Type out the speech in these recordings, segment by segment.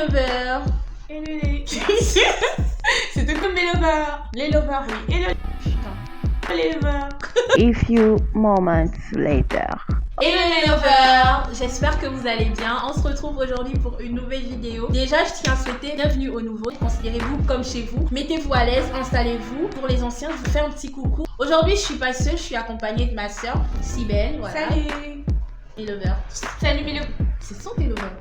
lovers. Hello les... C'est tout comme les lovers. Les lovers, oui. Hello. Putain. Les lovers. A few moments later. Hello les lovers, j'espère que vous allez bien. On se retrouve aujourd'hui pour une nouvelle vidéo. Déjà, je tiens à souhaiter bienvenue aux nouveaux. Considérez-vous comme chez vous. Mettez-vous à l'aise, installez-vous. Pour les anciens, je vous fais un petit coucou. Aujourd'hui, je suis pas seule, je suis accompagnée de ma soeur, Cybèle. Voilà. Salut. Les lovers. Salut mes lovers. Ce sont tes lovers.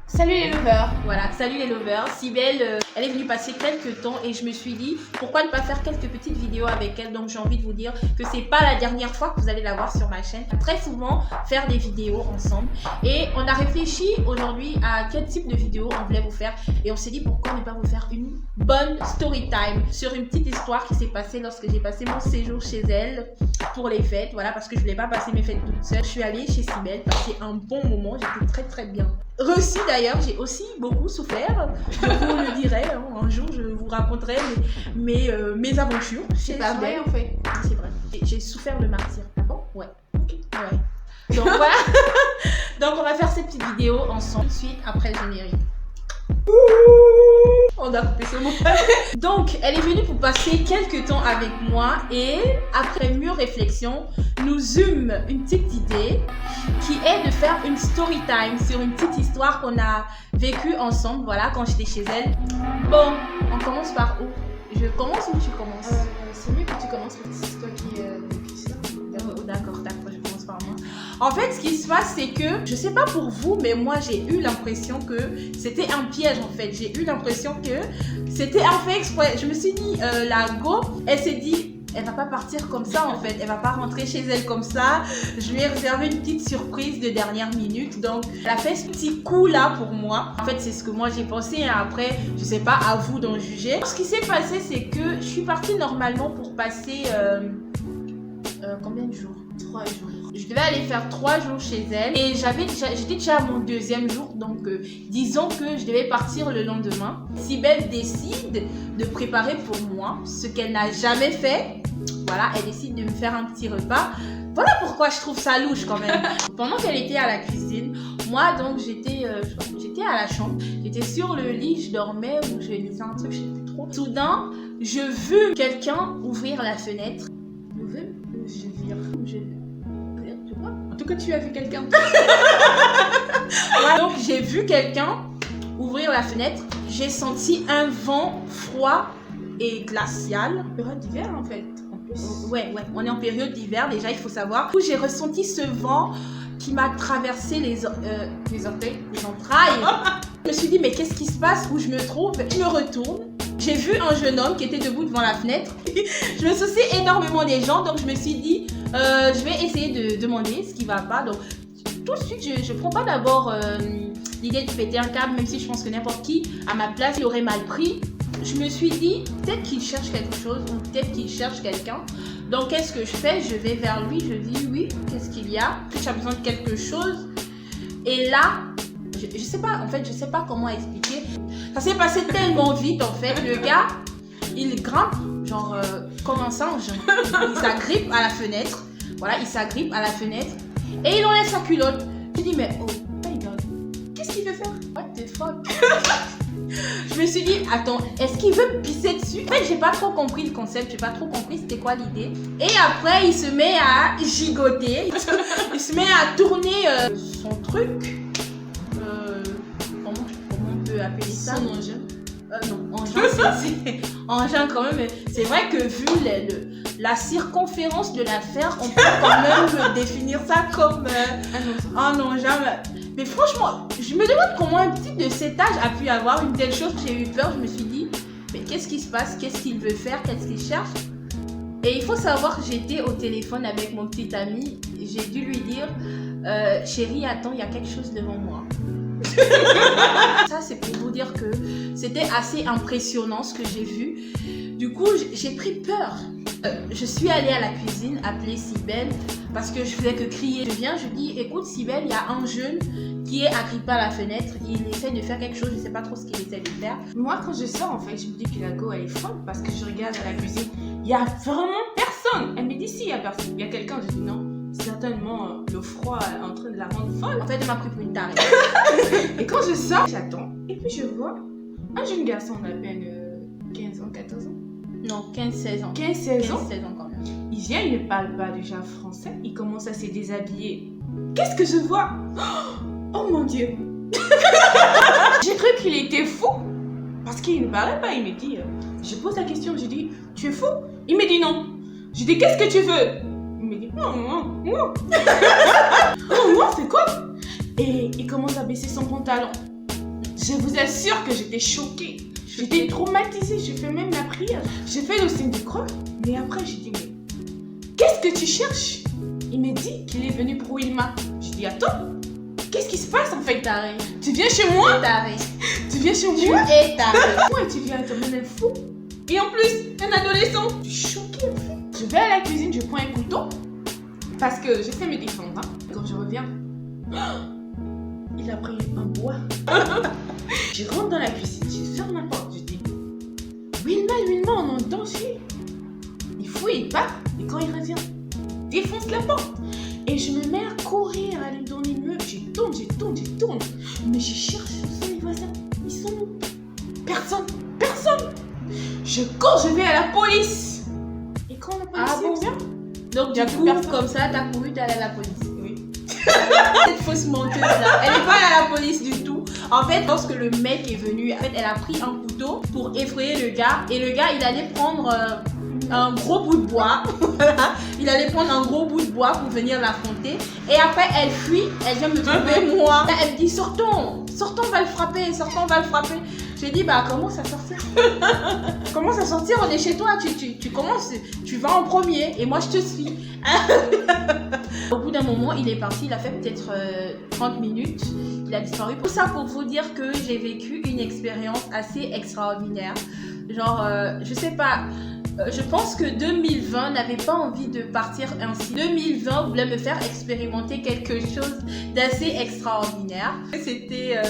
Salut les lovers. Voilà, salut les lovers. Cybèle, elle est venue passer quelques temps et je me suis dit pourquoi ne pas faire quelques petites vidéos avec elle. Donc j'ai envie de vous dire que c'est pas la dernière fois que vous allez la voir sur ma chaîne. Très souvent faire des vidéos ensemble et on a réfléchi aujourd'hui à quel type de vidéo on voulait vous faire et on s'est dit pourquoi ne pas vous faire une bonne story time sur une petite histoire qui s'est passée lorsque j'ai passé mon séjour chez elle pour les fêtes. Voilà, parce que je voulais pas passer mes fêtes toute seule. Je suis allée chez Cybèle passer un bon moment. J'étais très bien reçue. D'ailleurs, j'ai aussi beaucoup souffert. Je vous le dirai, hein. Un jour je vous raconterai mes aventures chez C'est pas vrai Cybèle. en fait. C'est vrai. J'ai souffert le martyr. Ah bon? Ouais. Ok. Ouais. Donc voilà. Donc on va faire cette petite vidéo ensemble suite après le générique. On a coupé ce mot. Donc, elle est venue pour passer quelques temps avec moi et après mûre réflexion, nous eûmes une petite idée qui est de faire une story time sur une petite histoire qu'on a vécue ensemble, voilà, quand j'étais chez elle. Bon, on commence par où? Je commence ou tu commences? C'est mieux que tu commences parce que c'est toi qui vécu ça. D'accord, je commence par moi. En fait, ce qui se passe, c'est que, je sais pas pour vous, mais moi, j'ai eu l'impression que c'était un piège, en fait. J'ai eu l'impression que c'était un fait exprès. Je me suis dit, la go, elle s'est dit, elle va pas partir comme ça, en fait. Elle va pas rentrer chez elle comme ça. Je lui ai réservé une petite surprise de dernière minute. Donc, elle a fait ce petit coup-là pour moi. En fait, c'est ce que moi, j'ai pensé. Hein. Après, je sais pas, à vous d'en juger. Ce qui s'est passé, c'est que je suis partie normalement pour passer... combien de jours? 3 jours. Je devais aller faire 3 jours chez elle et j'étais déjà à mon 2e jour, donc disons que je devais partir le lendemain. Cybèle décide de préparer pour moi ce qu'elle n'a jamais fait. Voilà, elle décide de me faire un petit repas. Voilà pourquoi je trouve ça louche quand même. Pendant qu'elle était à la cuisine, moi donc j'étais à la chambre, j'étais sur le lit, je dormais ou je lisais un truc, je sais plus trop. Soudain, je vis quelqu'un ouvrir la fenêtre. En tout cas, tu as vu quelqu'un. Ouais, donc j'ai vu quelqu'un ouvrir la fenêtre. J'ai senti un vent froid et glacial. Période d'hiver en fait. En plus. Ouais, on est en période d'hiver déjà, il faut savoir. Du coup, j'ai ressenti ce vent qui m'a traversé les orteils, les entrailles. Je me suis dit, mais qu'est-ce qui se passe? Où je me trouve? Je me retourne. J'ai vu un jeune homme qui était debout devant la fenêtre. Je me soucie énormément des gens, donc je me suis dit, je vais essayer de demander ce qui va pas. Donc tout de suite, je prends pas d'abord l'idée de péter un câble, même si je pense que n'importe qui à ma place il aurait mal pris. Je me suis dit, peut-être qu'il cherche quelque chose ou peut-être qu'il cherche quelqu'un. Donc qu'est-ce que je fais? Je vais vers lui, je dis oui, qu'est-ce qu'il y a? Tu as besoin de quelque chose? Et là, je sais pas, en fait, je sais pas comment expliquer. Ça s'est passé tellement vite, en fait. Le gars, il grimpe, genre, comme un singe. Il s'agrippe à la fenêtre. Voilà, il s'agrippe à la fenêtre. Et il enlève sa culotte. Je dis, mais oh my god, qu'est-ce qu'il veut faire? What the fuck? Je me suis dit, attends, est-ce qu'il veut me pisser dessus? En fait, j'ai pas trop compris le concept, j'ai pas trop compris c'était quoi l'idée. Et après, il se met à gigoter. Il se met à tourner son truc. Comment on peut appeler ça? Son engin. Non, engin, c'est engin quand même. C'est vrai que vu la circonférence de l'affaire, on peut quand même définir ça comme un engin. Mais franchement, je me demande comment un petit de cet âge a pu avoir une telle chose. J'ai eu peur, je me suis dit, mais qu'est-ce qui se passe? Qu'est-ce qu'il veut faire? Qu'est-ce qu'il cherche? Et il faut savoir que j'étais au téléphone avec mon petit ami. J'ai dû lui dire, chérie, attends, il y a quelque chose devant moi. Ça, c'est pour vous dire que c'était assez impressionnant ce que j'ai vu. Du coup, j'ai pris peur. Je suis allée à la cuisine appeler Cybèle parce que je faisais que crier. Je viens, je dis, écoute Cybèle, il y a un jeune qui est agrippé à la fenêtre. Il essaie de faire quelque chose, je ne sais pas trop ce qu'il essaie de faire. Moi, quand je sors, en fait, je me dis que la go, elle est folle parce que je regarde à la cuisine. Il n'y a vraiment personne. Elle me dit, si, il y a personne. Il y a quelqu'un. Je dis, non, certainement le froid est en train de la rendre folle. En fait, elle m'a pris pour une tarée. Et quand je sors, j'attends. Et puis je vois un jeune garçon d'à peine 15 ans, 14 ans. Non, 15-16 ans. 15-16 ans. 15-16 ans quand même. Il vient, il ne parle pas déjà français. Il commence à se déshabiller. Qu'est-ce que je vois? Oh mon Dieu. J'ai cru qu'il était fou. Parce qu'il ne parlait pas. Il me dit, je pose la question, je dis, tu es fou? Il me dit non. Je dis, qu'est-ce que tu veux? Il me dit, non. Non, c'est quoi? Et il commence à baisser son pantalon. Je vous assure que j'étais choquée. J'étais traumatisée. J'ai fait même la prière. J'ai fait le signe de croix. Mais après, j'ai dit, mais qu'est-ce que tu cherches? Il me dit qu'il est venu pour Wilma. J'ai dit, attends, qu'est-ce qui se passe en fait? Taré. Tu viens chez moi? Taré. Tu viens chez Tu moi? es taré. Moi, tu viens à te un fou. Et en plus, un adolescent. Je suis choquée en fait. Je vais à la cuisine, je prends un couteau. Parce que je sais me défendre. Hein. Quand je reviens, il a pris un bois. Je rentre dans la cuisine, je ferme la porte. Je dis, Wilma, on est en danger. Il fouille, il part. Et quand il revient, il défonce la porte. Et je me mets à courir, à aller dans l'immeuble. Je tourne. Mais je cherche où sont les voisins. Ils sont où? Personne. Je cours, je vais à la police. Et quand la police vient, Donc, Il y a du plus coup, personne. comme ça, t'as couru d'aller à la police. oui. Cette fausse menteuse là, elle n'est pas allée à la police du tout. En fait, lorsque le mec est venu, en fait, elle a pris un couteau pour effrayer le gars. Et le gars, il allait prendre un gros bout de bois. Voilà. Il allait prendre un gros bout de bois pour venir l'affronter. Et après, elle fuit. Elle vient me trouver moi. Elle me dit, sortons, on va le frapper. Je lui ai dit, bah, commence à sortir. Commence à sortir, on est chez toi. Tu commences, tu vas en premier. Et moi, je te suis. Au bout d'un moment, il est parti. Il a fait peut-être 30 minutes. Il a disparu. Tout ça pour vous dire que j'ai vécu une expérience assez extraordinaire. Genre, je sais pas. Je pense que 2020 n'avait pas envie de partir ainsi. 2020 voulait me faire expérimenter quelque chose d'assez extraordinaire. C'était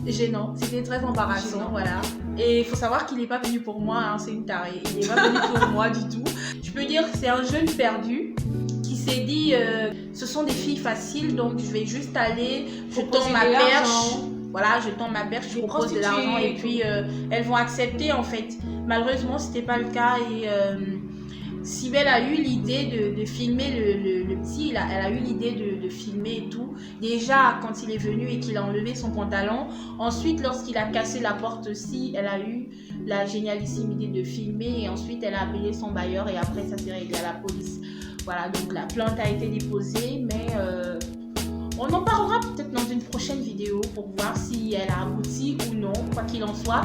gênant. C'était très embarrassant, Gênant. voilà. Et il faut savoir qu'il n'est pas venu pour moi, hein, c'est une tarée. Il n'est pas venu pour moi du tout. Je peux dire que c'est un jeune perdu qui s'est dit ce sont des filles faciles, donc je vais juste aller, je tends Proposer ma de perche. l'argent. Voilà, je tends ma perche, je Des propose de l'argent et puis elles vont accepter en fait. Malheureusement, c'était pas le cas et Cybèle a eu l'idée de filmer le petit, elle a eu l'idée de filmer et tout. Déjà, quand il est venu et qu'il a enlevé son pantalon. Ensuite, lorsqu'il a cassé la porte aussi, elle a eu la génialissime idée de filmer. Et ensuite, elle a appelé son bailleur et après, ça s'est réglé à la police. Voilà, donc la plainte a été déposée, mais on en parlera peut-être dans une prochaine vidéo pour voir si elle a abouti ou non. Quoi qu'il en soit,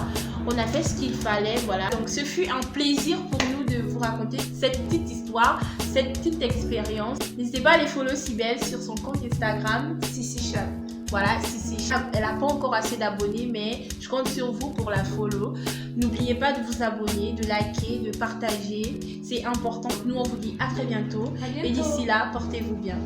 on a fait ce qu'il fallait, voilà. Donc ce fut un plaisir pour nous de vous raconter cette petite histoire, cette petite expérience. N'hésitez pas à aller follow Cybèle sur son compte Instagram, Sissi Chab. Voilà, Sissi Chab, elle n'a pas encore assez d'abonnés, mais je compte sur vous pour la follow. N'oubliez pas de vous abonner, de liker, de partager. C'est important. Nous, on vous dit à très bientôt. À bientôt. Et d'ici là, portez-vous bien.